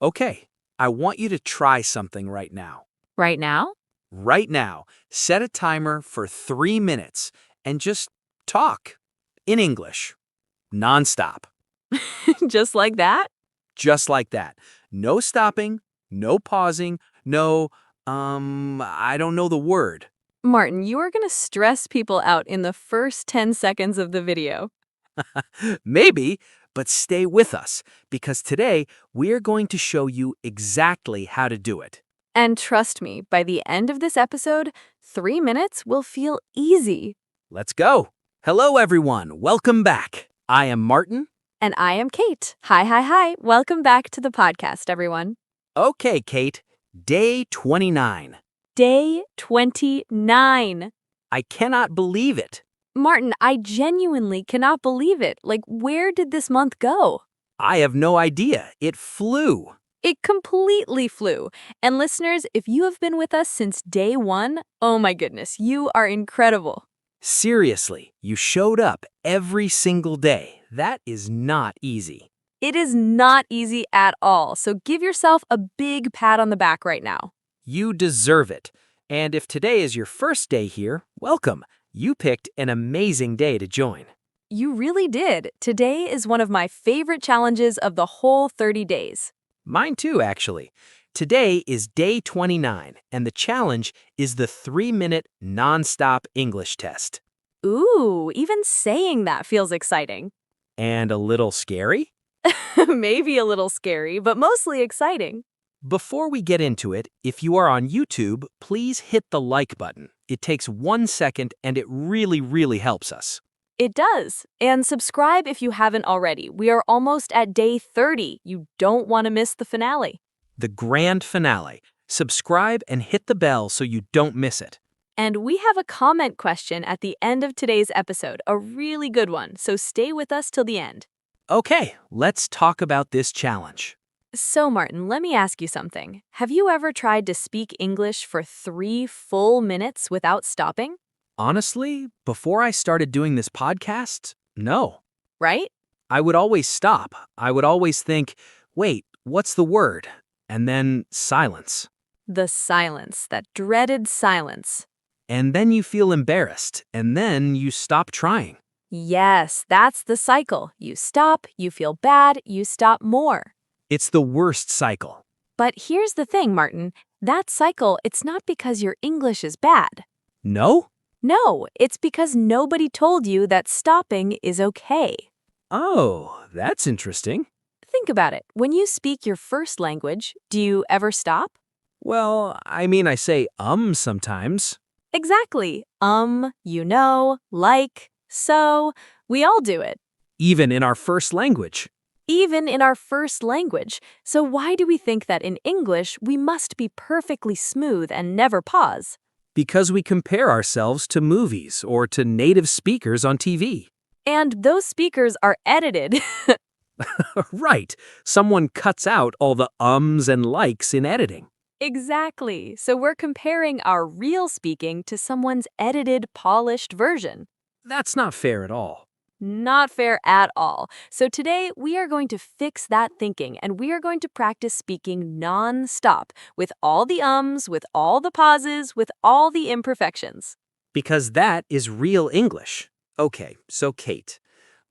Okay, I want you to try something right now. Right now? Right now, set a timer for 3 minutes and just talk in English, nonstop, Just like that? just like that. No stopping, no pausing, no, I don't know the word. Martin, you are going to stress people out in the first 10 seconds of the video. Maybe, but stay with us because today we're going to show you exactly how to do it. And trust me, by the end of this episode, 3 minutes will feel easy. Let's go. Hello, everyone. Welcome back. I am Martin. And I am Kate. Hi. Welcome back to the podcast, everyone. Okay, Kate. Day 29. Day 29. I cannot believe it. Martin, I genuinely cannot believe it. Like, where did this month go? I have no idea. It flew. It completely flew. And listeners, if you have been with us since day one, oh my goodness, you are incredible. Seriously, you showed up every single day. That is not easy. It is not easy at all, so give yourself a big pat on the back right now. You deserve it. And if today is your first day here, welcome. You picked an amazing day to join. You really did. Today is one of my favorite challenges of the whole 30 days. Mine too, actually. Today is day 29, and the challenge is the 3-minute non-stop English test. Ooh, even saying that feels exciting. And a little scary? Maybe a little scary, but mostly exciting. Before we get into it, if you are on YouTube, please hit the like button. It takes 1 second and it really helps us. It does. And subscribe if you haven't already. We are almost at day 30. You don't want to miss the finale. The grand finale. Subscribe and hit the bell so you don't miss it. And we have a comment question at the end of today's episode, a really good one, so stay with us till the end. Okay, let's talk about this challenge. So, Martin, let me ask you something. Have you ever tried to speak English for 3 full minutes without stopping? Honestly, before I started doing this podcast, no. Right? I would always stop. I would always think, wait, what's the word? And then silence. The silence, that dreaded silence. And then you feel embarrassed, and then you stop trying. Yes, that's the cycle. You stop, you feel bad, you stop more. It's the worst cycle. But here's the thing, Martin. That cycle, it's not because your English is bad. No? No, it's because nobody told you that stopping is okay. Oh, that's interesting. Think about it. When you speak your first language, do you ever stop? Well, I say sometimes. Exactly. You know, like, so. We all do it. Even in our first language. Even in our first language. So why do we think that in English we must be perfectly smooth and never pause? Because we compare ourselves to movies or to native speakers on TV. And those speakers are edited. Right. Someone cuts out all the ums and likes in editing. Exactly. So we're comparing our real speaking to someone's edited, polished version. That's not fair at all. Not fair at all. So today we are going to fix that thinking and we are going to practice speaking non-stop with all the ums, with all the pauses, with all the imperfections. Because that is real English. Okay, so Kate,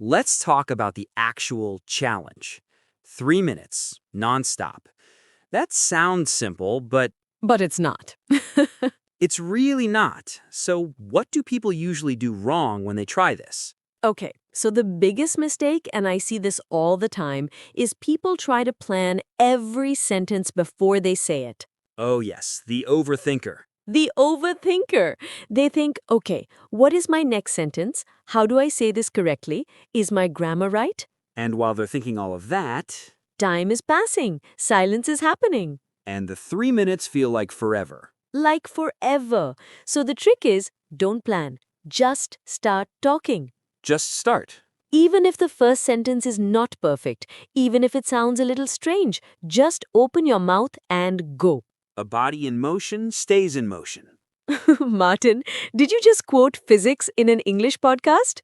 let's talk about the actual challenge. 3 minutes, non-stop. That sounds simple, but it's not. it's really not. So what do people usually do wrong when they try this? Okay, so the biggest mistake, and I see this all the time, is people try to plan every sentence before they say it. Oh yes, the overthinker. The overthinker. They think, okay, what is my next sentence? How do I say this correctly? Is my grammar right? And while they're thinking all of that, Time is passing. Silence is happening. and the 3 minutes feel like forever. Like forever. So the trick is, don't plan. Just start talking. Just start. Even if the first sentence is not perfect, even if it sounds a little strange, just open your mouth and go. A body in motion stays in motion. Martin, did you just quote physics in an English podcast?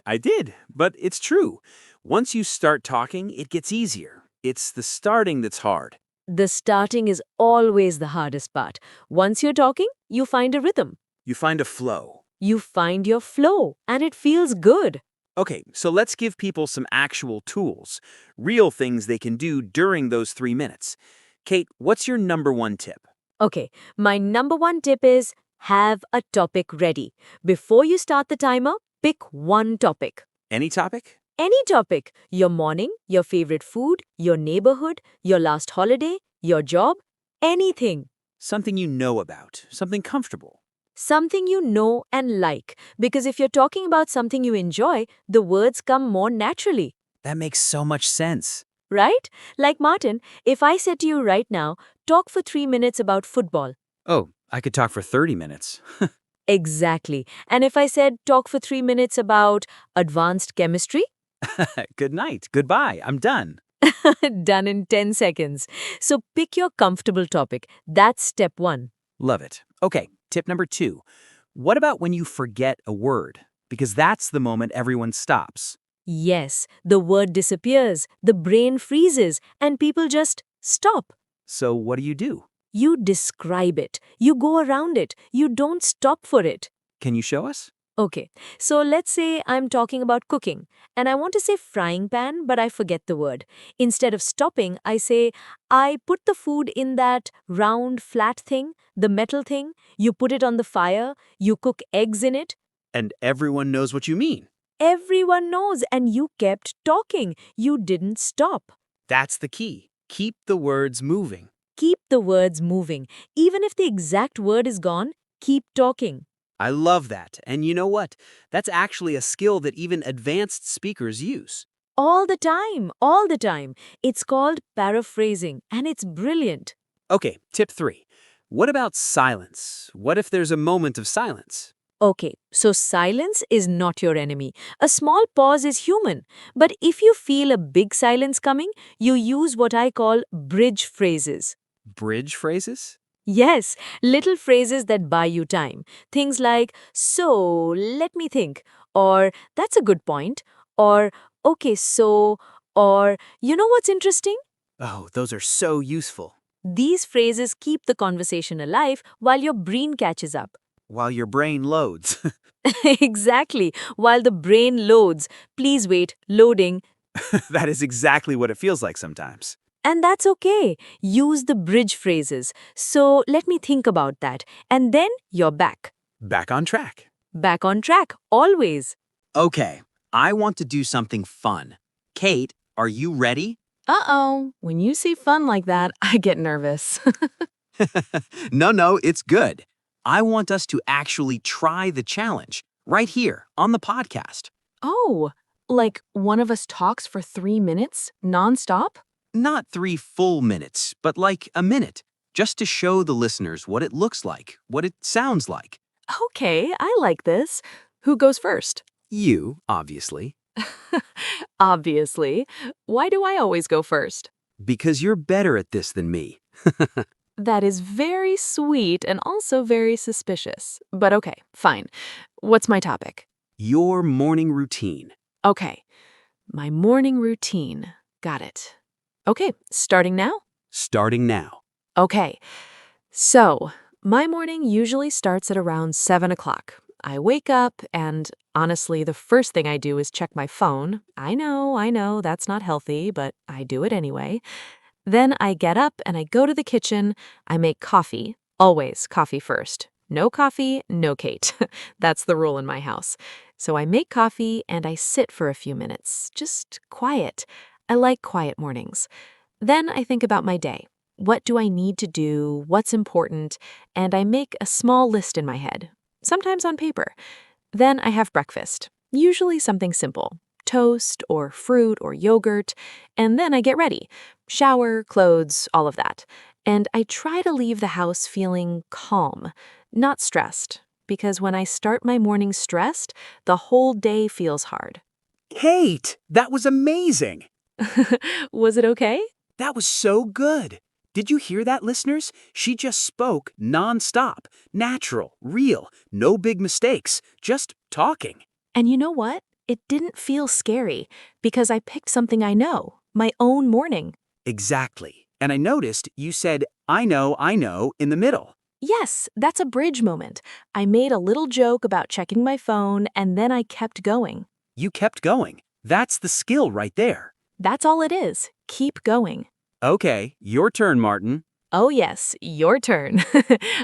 I did, but it's true. Once you start talking, it gets easier. It's the starting that's hard. The starting is always the hardest part. Once you're talking, you find a rhythm. You find a flow. You find your flow, and it feels good. Okay, so let's give people some actual tools, real things they can do during those 3 minutes. Kate, what's your number one tip? Okay, my number one tip is have a topic ready. Before you start the timer, pick one topic. Any topic? Any topic. Your morning, your favorite food, your neighborhood, your last holiday, your job, anything. Something you know about, something comfortable. Something you know and like. Because if you're talking about something you enjoy, the words come more naturally. That makes so much sense. Right? Like Martin, if I said to you right now, talk for 3 minutes about football. Oh, I could talk for 30 minutes. Exactly. And if I said talk for 3 minutes about advanced chemistry? Good night. Goodbye. I'm done. Done in 10 seconds. So pick your comfortable topic. That's step one. Love it. Okay, tip number 2. What about when you forget a word? Because that's the moment everyone stops. Yes, the word disappears, the brain freezes, and people just stop. So what do? You describe it. You go around it. You don't stop for it. Can you show us? Okay, so let's say I'm talking about cooking and I want to say frying pan, but I forget the word. Instead of stopping, I say, I put the food in that round, flat thing, the metal thing. You put it on the fire, you cook eggs in it. And everyone knows what you mean. Everyone knows, and you kept talking. You didn't stop. That's the key. Keep the words moving. Keep the words moving. Even if the exact word is gone, keep talking. I love that. And you know what? That's actually a skill that even advanced speakers use. All the time, all the time. It's called paraphrasing, and it's brilliant. Okay, tip 3. What about silence? What if there's a moment of silence? Okay, so silence is not your enemy. A small pause is human. But if you feel a big silence coming, you use what I call bridge phrases. Bridge phrases? Yes, little phrases that buy you time. Things like, so, let me think, or that's a good point, or okay, so, or you know what's interesting? Oh, those are so useful. These phrases keep the conversation alive while your brain catches up. While your brain loads. Exactly, while the brain loads. Please wait, loading. That is exactly what it feels like sometimes. And that's okay. Use the bridge phrases. So let me think about that. And then you're back. Back on track. Back on track, always. Okay, I want to do something fun. Kate, are you ready? Uh-oh. When you see fun like that, I get nervous. No, it's good. I want us to actually try the challenge right here on the podcast. Oh, like one of us talks for 3 minutes, nonstop? Not 3 full minutes, but like a minute, just to show the listeners what it looks like, what it sounds like. Okay, I like this. Who goes first? You, obviously, Obviously. Why do I always go first? because you're better at this than me. That is very sweet and also very suspicious. But okay, fine. What's my topic? Your morning routine. Okay, my morning routine. Got it. Okay, starting now? Starting now. Okay, so my morning usually starts at around 7 o'clock. I wake up and honestly, the first thing I do is check my phone. I know, that's not healthy, but I do it anyway. Then I get up and I go to the kitchen. I make coffee. Always coffee first. No coffee, no Kate. That's the rule in my house. So I make coffee and I sit for a few minutes. Just quiet. I like quiet mornings. Then I think about my day. What do I need to do? What's important? And I make a small list in my head, sometimes on paper. Then I have breakfast, usually something simple, toast or fruit or yogurt, and then I get ready, shower, clothes, all of that. And I try to leave the house feeling calm, not stressed, because when I start my morning stressed, the whole day feels hard. Kate, that was amazing. Was it okay? That was so good. Did you hear that, listeners? She just spoke nonstop, natural, real, no big mistakes, just talking. And you know what? It didn't feel scary because I picked something I know, my own morning. Exactly. And I noticed you said, I know, in the middle. Yes, that's a bridge moment. I made a little joke about checking my phone, and then I kept going. You kept going. That's the skill right there. That's all it is. Keep going. Okay, your turn, Martin. Oh, yes, your turn.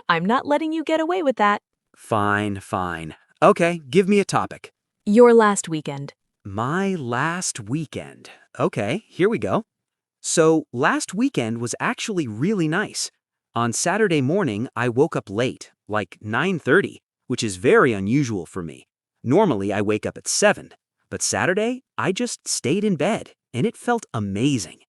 I'm not letting you get away with that. Fine, fine. Okay, give me a topic. Your last weekend. My last weekend. Okay, here we go. So, last weekend was actually really nice. On Saturday morning, I woke up late, like 9:30, which is very unusual for me. Normally, I wake up at 7, but Saturday, I just stayed in bed, and it felt amazing.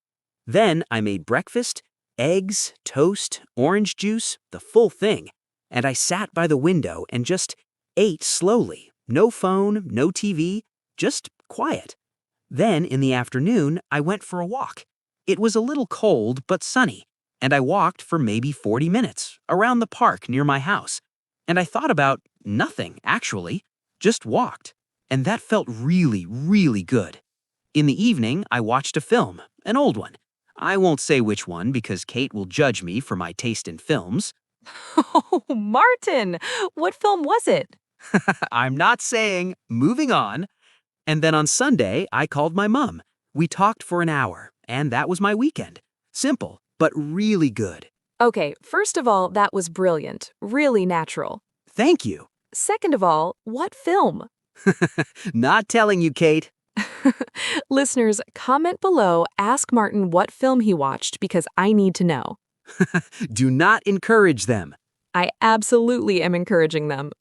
Then I made breakfast, eggs, toast, orange juice, the full thing, and I sat by the window and just ate slowly. No phone, no TV, just quiet. Then, in the afternoon, I went for a walk. It was a little cold but sunny, and I walked for maybe 40 minutes around the park near my house. And I thought about nothing, actually, just walked. And that felt really, really good. In the evening, I watched a film, an old one. I won't say which one because Kate will judge me for my taste in films. Oh, Martin, what film was it? I'm not saying, moving on. And then on Sunday, I called my mom. We talked for an hour, and that was my weekend. Simple, but really good. Okay, first of all, that was brilliant, really natural. Thank you. Second of all, what film? Not telling you, Kate. Listeners, comment below, ask Martin what film he watched because I need to know. Do not encourage them. I absolutely am encouraging them.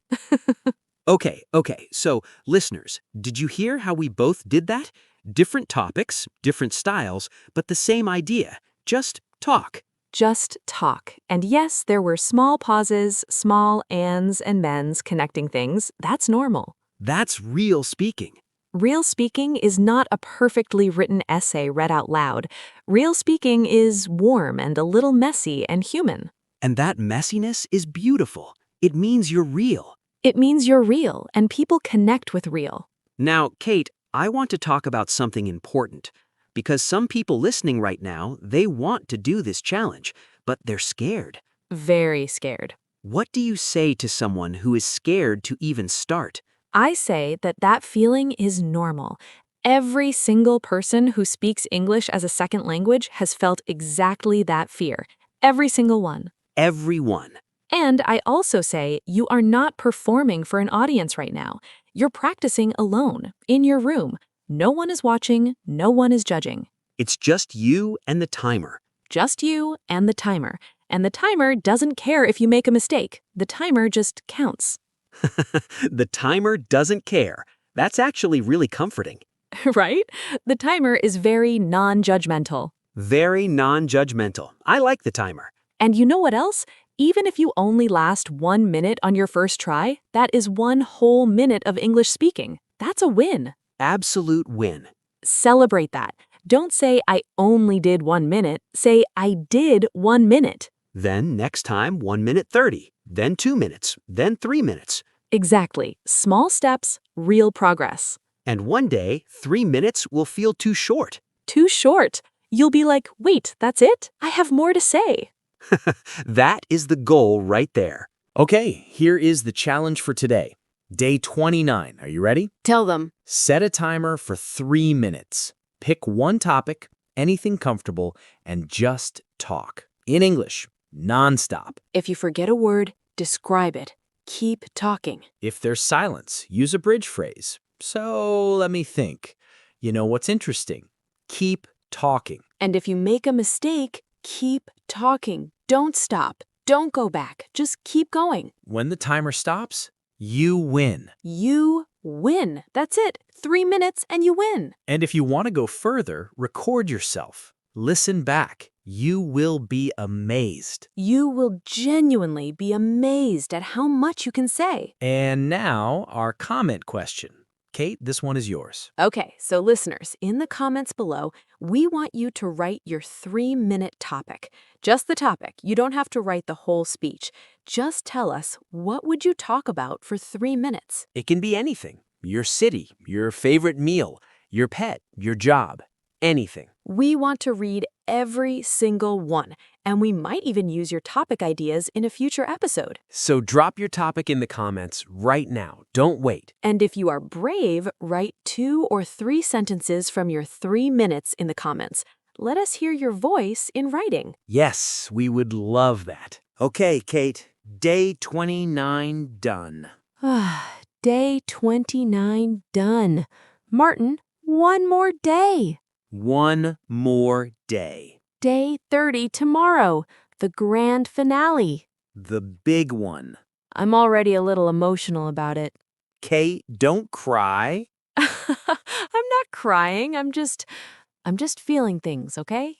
Okay, so listeners, did you hear how we both did that? Different topics, different styles, but the same idea. Just talk. Just talk. And yes, there were small pauses, small ands and mens connecting things. That's normal. That's real speaking. Real speaking is not a perfectly written essay read out loud. Real speaking is warm and a little messy and human. And that messiness is beautiful. It means you're real. It means you're real, and people connect with real. Now, Kate, I want to talk about something important. Because some people listening right now, they want to do this challenge, but they're scared. Very scared. What do you say to someone who is scared to even start? I say that that feeling is normal. Every single person who speaks English as a second language has felt exactly that fear. Every single one. Everyone. And I also say you are not performing for an audience right now. You're practicing alone, in your room. No one is watching, no one is judging. It's just you and the timer. Just you and the timer. And the timer doesn't care if you make a mistake. The timer just counts. The timer doesn't care. That's actually really comforting. Right? The timer is very non-judgmental. Very non-judgmental. I like the timer. And you know what else? Even if you only last 1 minute on your first try, that is 1 whole minute of English speaking. That's a win. Absolute win. Celebrate that. Don't say, I only did 1 minute. Say, I did 1 minute. Then next time, 1 minute 30. Then 2 minutes. Then 3 minutes. Exactly. Small steps, real progress. And one day, 3 minutes will feel too short. Too short. You'll be like, wait, that's it? I have more to say. That is the goal right there. Okay, here is the challenge for today. Day 29. Are you ready? Tell them. Set a timer for 3 minutes. Pick one topic, anything comfortable, and just talk. In English, nonstop. If you forget a word, describe it. Keep talking. If there's silence, use a bridge phrase. So let me think. You know what's interesting? Keep talking. And if you make a mistake, keep talking. Don't stop. Don't go back. Just keep going. When the timer stops, you win. You win. That's it. 3 minutes and you win. And if you want to go further, record yourself. Listen back. You will be amazed. You will genuinely be amazed at how much you can say. And now, our comment question. Kate, this one is yours. Okay, so listeners, in the comments below, we want you to write your 3-minute topic. Just the topic. You don't have to write the whole speech. Just tell us, what would you talk about for 3 minutes? It can be anything. Your city, your favorite meal, your pet, your job, anything. We want to read every single one, and we might even use your topic ideas in a future episode. So drop your topic in the comments right now. Don't wait. And if you are brave, write 2 or 3 sentences from your 3 minutes in the comments. Let us hear your voice in writing. Yes, we would love that. Okay, Kate. Day 29 done. Day 29 done. Martin, one more day. One more day. Day 30 tomorrow, the grand finale. The big one. I'm already a little emotional about it. Kate, don't cry. I'm not crying. I'm just feeling things, okay?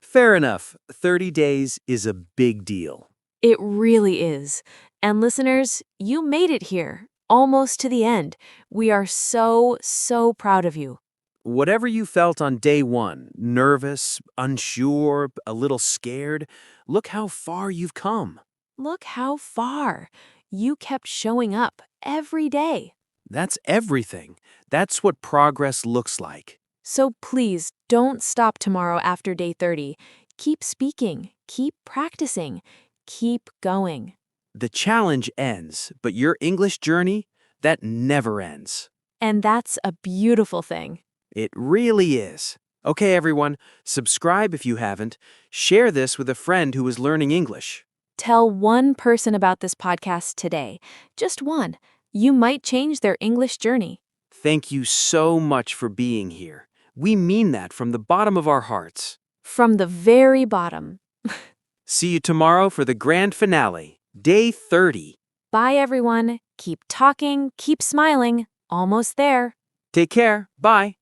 Fair enough. 30 days is a big deal. It really is. And listeners, you made it here, almost to the end. We are so, so proud of you. Whatever you felt on day 1, nervous, unsure, a little scared, look how far you've come. Look how far. You kept showing up every day. That's everything. That's what progress looks like. So please don't stop tomorrow after day 30. Keep speaking, keep practicing, keep going. The challenge ends, but your English journey, that never ends. And that's a beautiful thing. It really is. Okay, everyone, subscribe if you haven't. Share this with a friend who is learning English. Tell one person about this podcast today. Just one. You might change their English journey. Thank you so much for being here. We mean that from the bottom of our hearts. From the very bottom. See you tomorrow for the grand finale, day 30. Bye, everyone. Keep talking, keep smiling. Almost there. Take care. Bye.